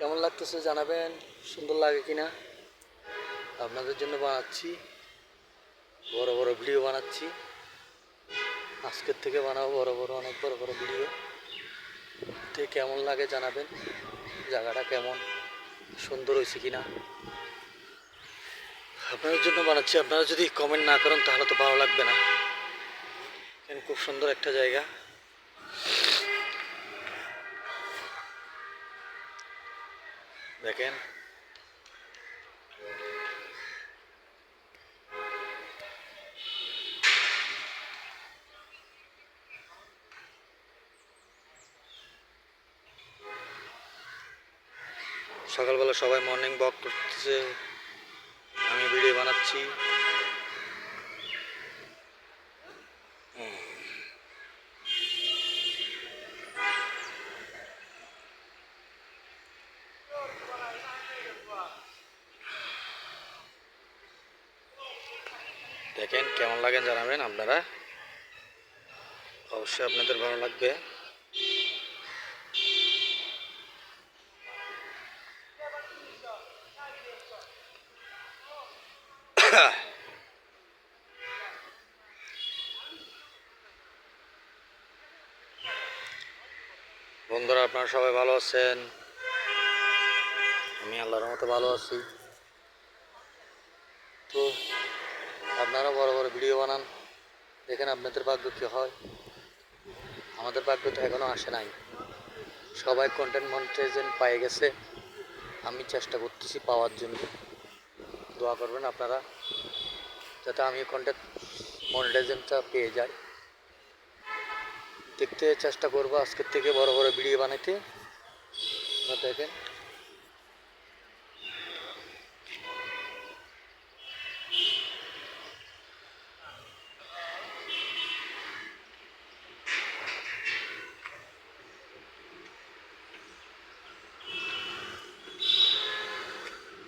কেমন লাগতেছে জানাবেন, সুন্দর লাগে কিনা। আপনাদের জন্য বানাচ্ছি, বড় বড় ভিডিও বানাচ্ছি। আজকের থেকে বানাবো অনেক বড় বড় ভিডিও। তো কেমন লাগে জানাবেন, জায়গাটা কেমন, সুন্দর হয়েছে কিনা। আপনাদের জন্য বানাচ্ছি, আপনারা যদি কমেন্ট না করেন তাহলে তো ভালো লাগবে না। খুব সুন্দর একটা জায়গা। দেখেন সকালবেলা সবাই মর্নিং ওয়াক করতেছে, আমি ভিডিও বানাচ্ছি। দেখেন কেমন লাগে জানাবেন আপনারা, অবশ্যই আপনাদের ভালো লাগবে। বন্ধুরা, আপনারা সবাই ভালো আছেন? আমি আল্লাহর মতো ভালো আছি। তো আপনারা বড় বড় ভিডিও বানান, দেখেন আপনাদের ভাগ্য কী হয়। আমাদের ভাগ্য তো এখনও আসে নাই। সবাই কন্টেন্ট মনিটাইজেশন পেয়ে গেছে, আমি চেষ্টা করতেছি পাওয়ার জন্য। দোয়া করবেন আপনারা যাতে আমি কন্টেন্ট মনিটাইজেশনটা পেয়ে যাই। দেখতে চেষ্টা করবো আজকের থেকে বড় বড় ভিডিও বানাইতে। দেখেন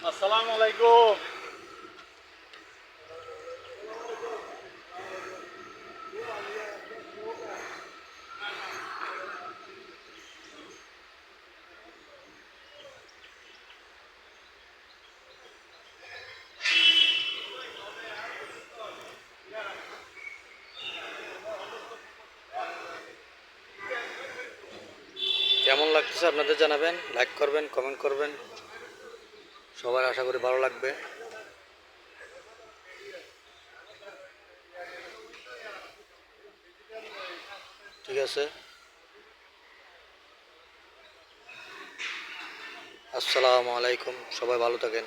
আসসালামু আলাইকুম। কেমন লাগতেছে আপনাদের জানাবেন, লাইক করবেন, কমেন্ট করবেন। সবার আশা করি ভালো লাগবে। ঠিক আছে, আসসালামু আলাইকুম, সবাই ভালো থাকেন।